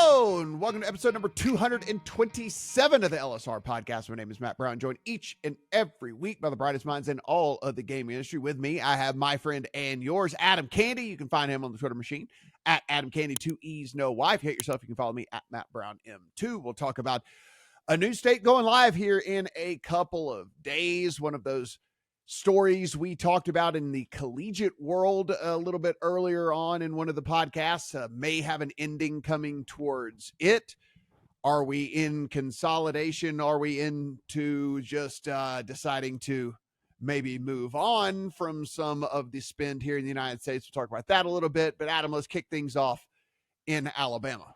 Hello, and welcome to episode number 227 of the LSR podcast. My name is Matt Brown, joined each and every week by the brightest minds in all of the gaming industry. With me, I have my friend and yours, Adam Candee. You can find him on the Twitter machine at Adam Candee, 2 E's, no Y. If you hate yourself, you can follow me at Matt Brown M2. We'll talk about a new state going live here in a couple of days. One of those stories we talked about in the collegiate world a little bit earlier on in one of the podcasts may have an ending coming towards it. Are we in consolidation? Are we into just deciding to maybe move on from some of the spend here in the United States? We'll talk about that a little bit. But Adam, let's kick things off in Alabama.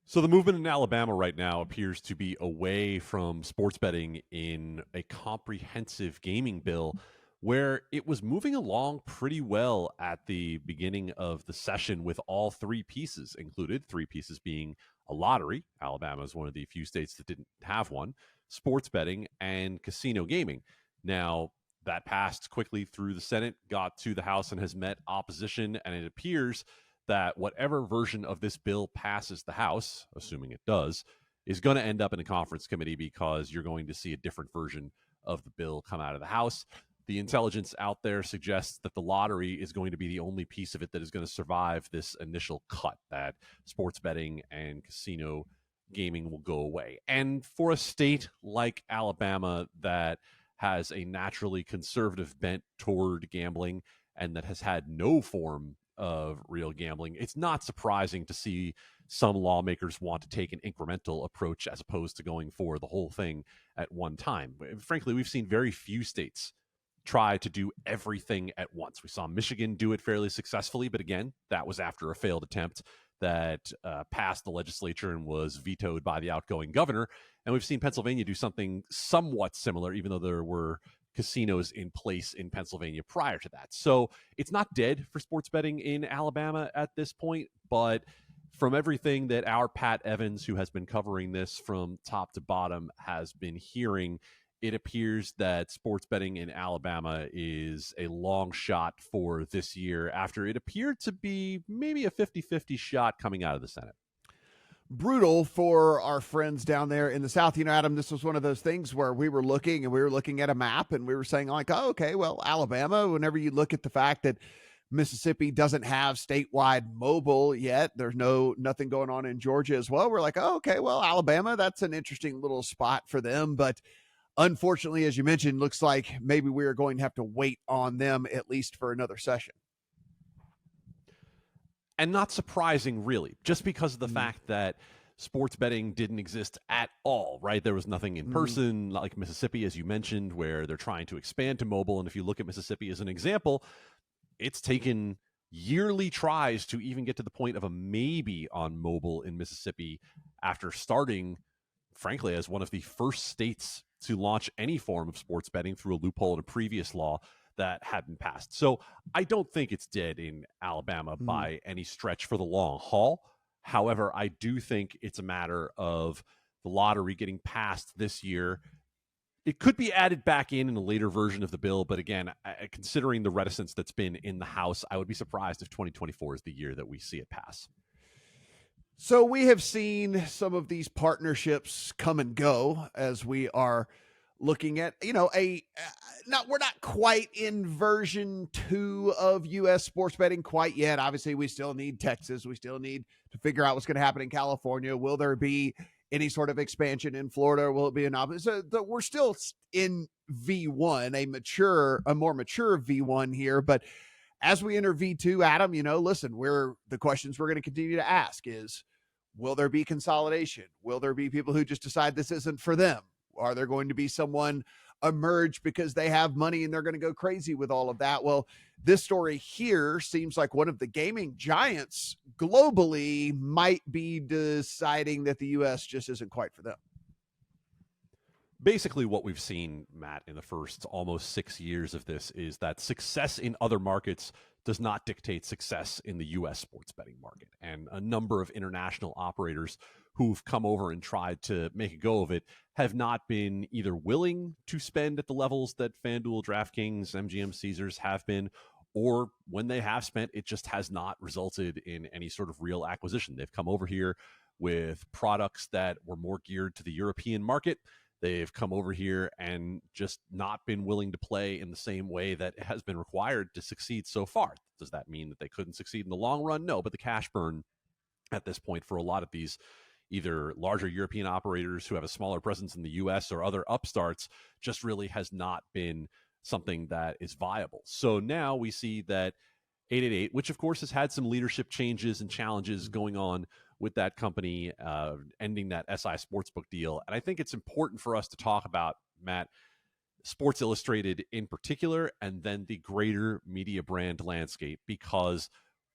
So the movement in Alabama right now appears to be away from sports betting in a comprehensive gaming bill where it was moving along pretty well at the beginning of the session with all three pieces included, three pieces being a lottery. Alabama is one of the few states that didn't have one, sports betting, and casino gaming. Now, that passed quickly through the Senate, got to the House, and has met opposition, and it appears that whatever version of this bill passes the House, assuming it does, is going to end up in a conference committee because you're going to see a different version of the bill come out of the House. The intelligence out there suggests that the lottery is going to be the only piece of it that is going to survive this initial cut, that sports betting and casino gaming will go away. And for a state like Alabama that has a naturally conservative bent toward gambling and that has had no form of real gambling, it's not surprising to see some lawmakers want to take an incremental approach as opposed to going for the whole thing at one time. Frankly, we've seen very few states try to do everything at once. We saw Michigan do it fairly successfully, but again, that was after a failed attempt that passed the legislature and was vetoed by the outgoing governor. And we've seen Pennsylvania do something somewhat similar, even though there were casinos in place in Pennsylvania prior to that. So it's not dead for sports betting in Alabama at this point, but from everything that our Pat Evans, who has been covering this from top to bottom, has been hearing, it appears that sports betting in Alabama is a long shot for this year after it appeared to be maybe a 50-50 shot coming out of the Senate. Brutal for our friends down there in the South. You know, Adam, this was one of those things where we were looking at a map and we were saying like, oh, okay, well, Alabama, whenever you look at the fact that Mississippi doesn't have statewide mobile yet, there's nothing going on in Georgia as well. We're like, oh, okay, well, Alabama, that's an interesting little spot for them. But unfortunately, as you mentioned, looks like maybe we are going to have to wait on them at least for another session. And not surprising, really, just because of the fact that sports betting didn't exist at all, right? There was nothing in person, like Mississippi, as you mentioned, where they're trying to expand to mobile. And if you look at Mississippi as an example, it's taken yearly tries to even get to the point of a maybe on mobile in Mississippi after starting, frankly, as one of the first states to launch any form of sports betting through a loophole in a previous law that hadn't passed. So I don't think it's dead in Alabama by any stretch for the long haul. However, I do think it's a matter of the lottery getting passed this year. It could be added back in a later version of the bill, but again, considering the reticence that's been in the House, I would be surprised if 2024 is the year that we see it pass. So we have seen some of these partnerships come and go as we are looking at, we're not quite in version 2 of U.S. sports betting quite yet. Obviously, we still need Texas. We still need to figure out what's going to happen in California. Will there be any sort of expansion in Florida? Will it be an opposite? So we're still in V1, a more mature V1 here. But as we enter V2, Adam, listen, the questions we're going to continue to ask is, will there be consolidation? Will there be people who just decide this isn't for them? Are there going to be someone emerge because they have money and they're going to go crazy with all of that? Well, this story here seems like one of the gaming giants globally might be deciding that the U.S. just isn't quite for them. Basically, what we've seen, Matt, in the first almost 6 years of this is that success in other markets does not dictate success in the U.S. sports betting market. And a number of international operators who've come over and tried to make a go of it have not been either willing to spend at the levels that FanDuel, DraftKings, MGM, Caesars have been, or when they have spent, it just has not resulted in any sort of real acquisition. They've come over here with products that were more geared to the European market. They've come over here and just not been willing to play in the same way that has been required to succeed so far. Does that mean that they couldn't succeed in the long run? No, but the cash burn at this point for a lot of these either larger European operators who have a smaller presence in the US or other upstarts just really has not been something that is viable. So now we see that 888, which of course has had some leadership changes and challenges going on with that company, ending that SI Sportsbook deal. And I think it's important for us to talk about, Matt, Sports Illustrated in particular, and then the greater media brand landscape, because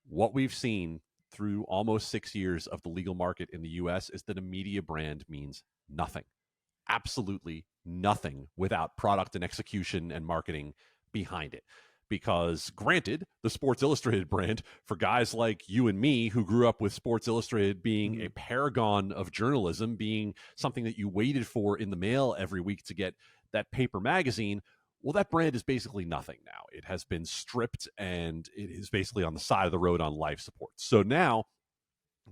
what we've seen through almost 6 years of the legal market in the US is that a media brand means nothing. Absolutely nothing without product and execution and marketing behind it. Because granted, the Sports Illustrated brand, for guys like you and me who grew up with Sports Illustrated being a paragon of journalism, being something that you waited for in the mail every week to get that paper magazine, well, that brand is basically nothing now. It has been stripped and it is basically on the side of the road on life support. So now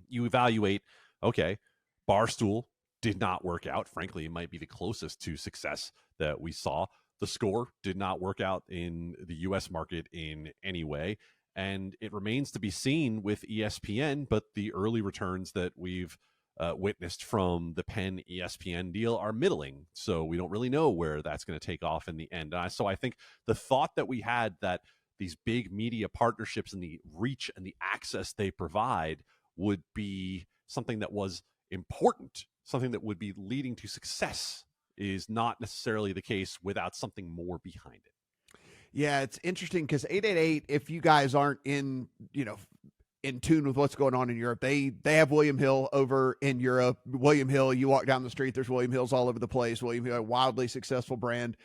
you evaluate, okay, Barstool did not work out. Frankly, it might be the closest to success that we saw. The Score did not work out in the US market in any way. And it remains to be seen with ESPN, but the early returns that we've witnessed from the Penn ESPN deal are middling. So we don't really know where that's going to take off in the end. So I think the thought that we had that these big media partnerships and the reach and the access they provide would be something that was important, something that would be leading to success, is not necessarily the case without something more behind it. Yeah, it's interesting because 888, if you guys aren't in tune with what's going on in Europe, they have William Hill over in Europe. William Hill, you walk down the street, there's William Hills all over the place. William Hill, a wildly successful brand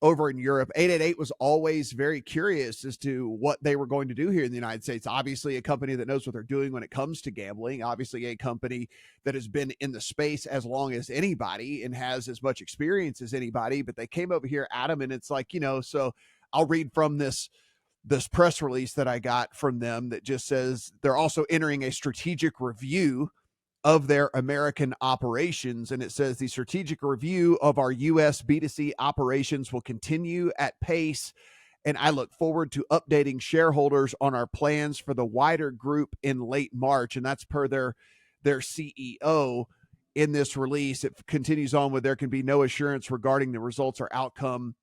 over in Europe. 888 was always very curious as to what they were going to do here in the United States. Obviously, a company that knows what they're doing when it comes to gambling. Obviously, a company that has been in the space as long as anybody and has as much experience as anybody. But they came over here, Adam, and it's like, so I'll read from this press release that I got from them that just says they're also entering a strategic review of their American operations. And it says the strategic review of our U.S. B2C operations will continue at pace. And I look forward to updating shareholders on our plans for the wider group in late March. And that's per their CEO in this release. It continues on with, there can be no assurance regarding the results or outcome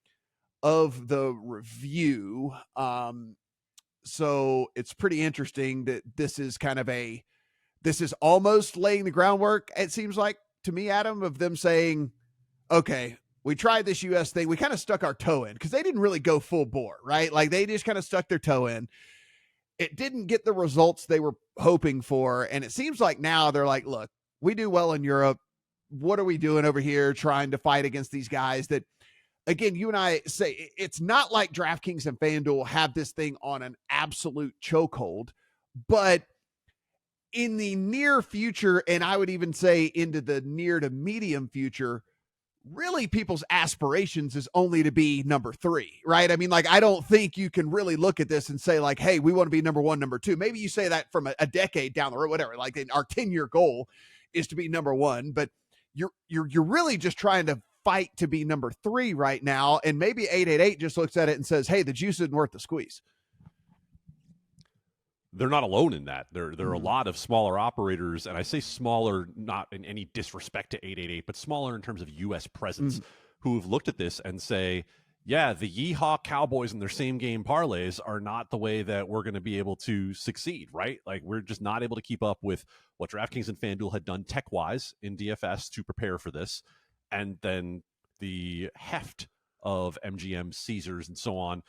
of the review. So it's pretty interesting that this is almost laying the groundwork, it seems like to me, Adam, of them saying, okay, we tried this US thing. We kind of stuck our toe in because they didn't really go full bore, right? Like they just kind of stuck their toe in. It didn't get the results they were hoping for. And it seems like now they're like, look, we do well in Europe. What are we doing over here trying to fight against these guys that, again, you and I say it's not like DraftKings and FanDuel have this thing on an absolute chokehold, but in the near future, and I would even say into the near to medium future, really people's aspirations is only to be number 3, right? I mean, like, I don't think you can really look at this and say like, hey, we want to be number 1, number 2. Maybe you say that from a decade down the road, whatever, like our 10-year goal is to be number 1, but you're really just trying to fight to be number 3 right now. And maybe 888 just looks at it and says, hey, the juice isn't worth the squeeze. They're not alone in that. There are a lot of smaller operators, and I say smaller not in any disrespect to 888, but smaller in terms of U.S. presence, who have looked at this and say, yeah, the Yeehaw Cowboys and their same game parlays are not the way that we're going to be able to succeed, right? Like, we're just not able to keep up with what DraftKings and FanDuel had done tech-wise in DFS to prepare for this. And then the heft of MGM, Caesars, and so on,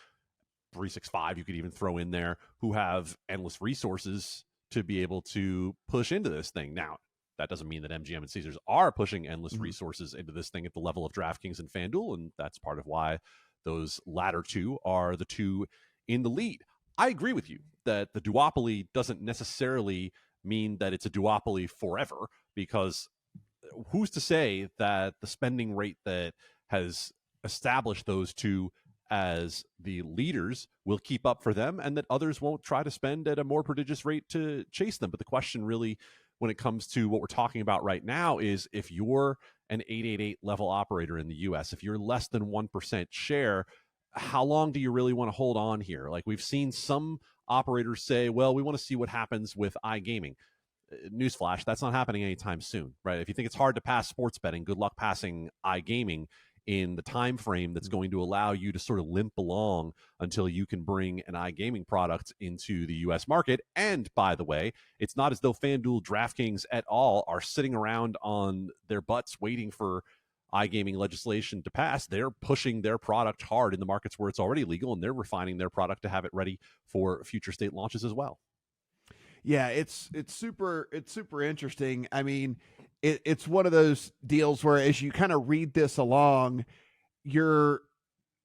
365 you could even throw in there, who have endless resources to be able to push into this thing. Now, that doesn't mean that MGM and Caesars are pushing endless resources into this thing at the level of DraftKings and FanDuel, and that's part of why those latter two are the two in the lead. I agree with you that the duopoly doesn't necessarily mean that it's a duopoly forever, because who's to say that the spending rate that has established those two as the leaders will keep up for them and that others won't try to spend at a more prodigious rate to chase them. But the question really, when it comes to what we're talking about right now, is if you're an 888 level operator in the US, if you're less than 1% share, how long do you really want to hold on here? Like, we've seen some operators say, well, we want to see what happens with iGaming. Newsflash, that's not happening anytime soon, right? If you think it's hard to pass sports betting, good luck passing iGaming in the time frame that's going to allow you to sort of limp along until you can bring an iGaming product into the US market. And by the way, it's not as though FanDuel, DraftKings et al. Are sitting around on their butts waiting for iGaming legislation to pass. They're pushing their product hard in the markets where it's already legal, and they're refining their product to have it ready for future state launches as well. Yeah, it's super interesting. I mean, it's one of those deals where as you kind of read this along, you're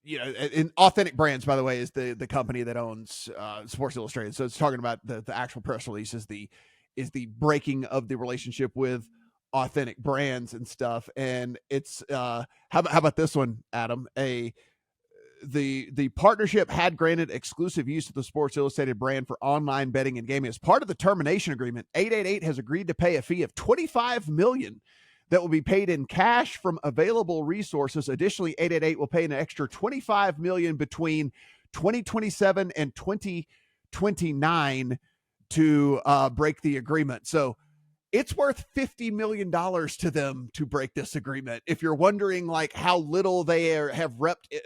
in Authentic Brands, by the way, is the company that owns Sports Illustrated. So it's talking about the actual press release is the breaking of the relationship with Authentic Brands and stuff. And it's how about this one, Adam? The partnership had granted exclusive use of the Sports Illustrated brand for online betting and gaming. As part of the termination agreement, 888 has agreed to pay a fee of $25 million that will be paid in cash from available resources. Additionally, 888 will pay an extra $25 million between 2027 and 2029 to break the agreement. So it's worth $50 million to them to break this agreement. If you're wondering like how little they have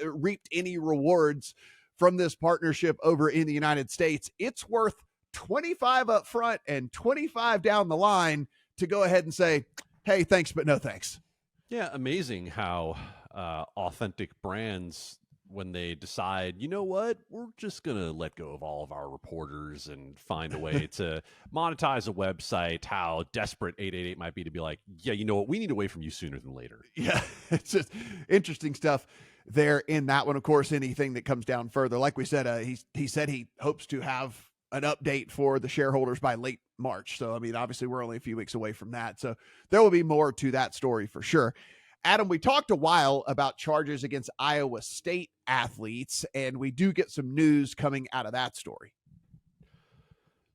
reaped any rewards from this partnership over in the United States, it's worth 25 up front and 25 down the line to go ahead and say, hey, thanks, but no thanks. Yeah, amazing how Authentic Brands, when they decide, you know what, we're just going to let go of all of our reporters and find a way to monetize a website, how desperate 888 might be to be like, yeah, you know what, we need away from you sooner than later. Yeah, it's just interesting stuff there in that one. Of course, anything that comes down further, like we said, he said he hopes to have an update for the shareholders by late March. So, I mean, obviously we're only a few weeks away from that. So there will be more to that story for sure. Adam, we talked a while about charges against Iowa State athletes, and we do get some news coming out of that story.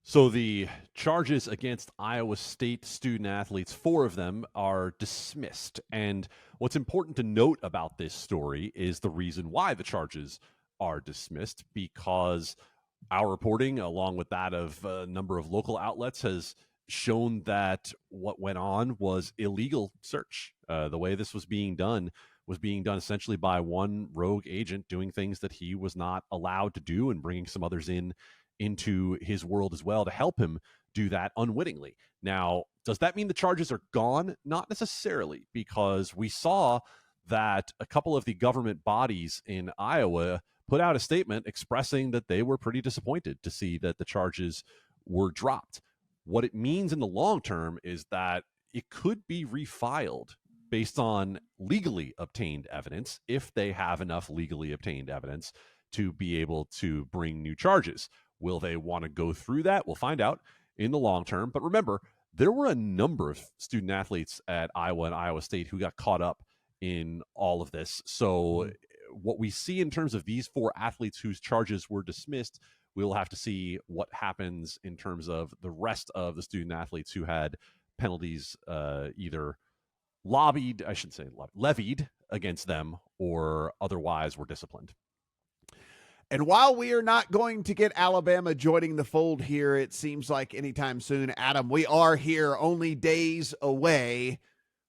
So the charges against Iowa State student athletes, 4 of them, are dismissed. And what's important to note about this story is the reason why the charges are dismissed, because our reporting, along with that of a number of local outlets, has shown that what went on was illegal search. The way this was being done essentially by one rogue agent doing things that he was not allowed to do and bringing some others into his world as well to help him do that unwittingly. Now, does that mean the charges are gone? Not necessarily, because we saw that a couple of the government bodies in Iowa put out a statement expressing that they were pretty disappointed to see that the charges were dropped. What it means in the long term is that it could be refiled based on legally obtained evidence, if they have enough legally obtained evidence to be able to bring new charges. Will they want to go through that? We'll find out in the long term. But remember, there were a number of student athletes at Iowa and Iowa State who got caught up in all of this. So what we see in terms of these 4 athletes whose charges were dismissed, we'll have to see what happens in terms of the rest of the student athletes who had penalties either levied against them or otherwise were disciplined. And while we are not going to get Alabama joining the fold here, it seems like anytime soon, Adam, we are here only days away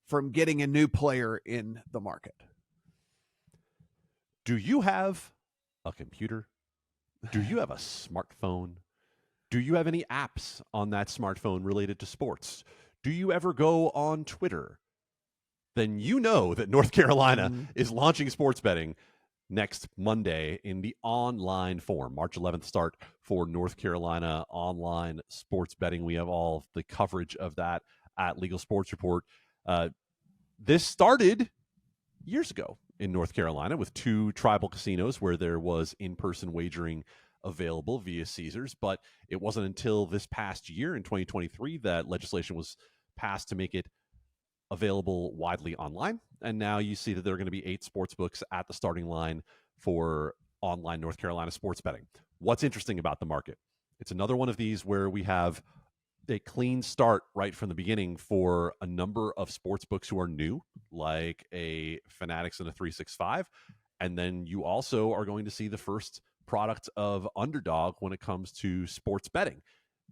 from getting a new player in the market. Do you have a computer? Do you have a smartphone? Do you have any apps on that smartphone related to sports? Do you ever go on Twitter? Then you know that North Carolina is launching sports betting next Monday in the online form. March 11th start for North Carolina online sports betting. We have all the coverage of that at Legal Sports Report. This started years ago in North Carolina with 2 tribal casinos where there was in-person wagering available via Caesars, but it wasn't until this past year in 2023 that legislation was passed to make it available widely online. And now you see that there are going to be 8 sports books at the starting line for online North Carolina sports betting. What's interesting about the market? It's another one of these where we have a clean start right from the beginning for a number of sports books who are new, like a Fanatics and a 365. And then you also are going to see the first product of Underdog when it comes to sports betting.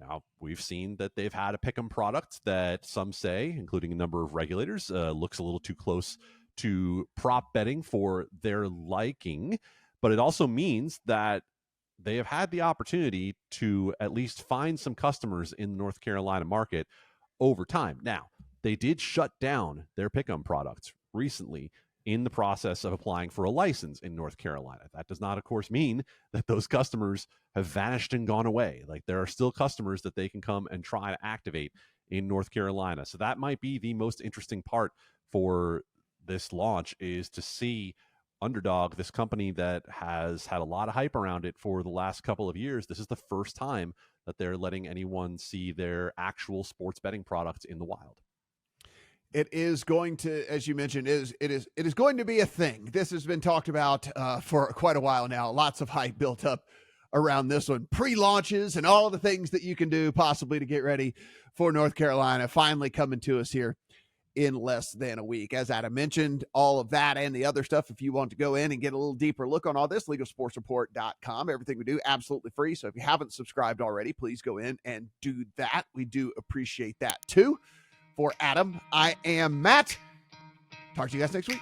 Now, we've seen that they've had a pick'em product that some say, including a number of regulators, looks a little too close to prop betting for their liking. But it also means that they have had the opportunity to at least find some customers in the North Carolina market over time. Now, they did shut down their pick'em products recently in the process of applying for a license in North Carolina. That does not, of course, mean that those customers have vanished and gone away. Like, there are still customers that they can come and try to activate in North Carolina. So that might be the most interesting part for this launch, is to see Underdog, this company that has had a lot of hype around it for the last couple of years. This is the first time that they're letting anyone see their actual sports betting products in the wild. It is going to, as you mentioned, it is going to be a thing. This has been talked about for quite a while now. Lots of hype built up around this one. Pre-launches and all the things that you can do possibly to get ready for North Carolina finally coming to us here in less than a week. As Adam mentioned, all of that and the other stuff, if you want to go in and get a little deeper look on all this, legalsportsreport.com. Everything we do, absolutely free. So if you haven't subscribed already, please go in and do that. We do appreciate that too. For Adam, I am Matt. Talk to you guys next week.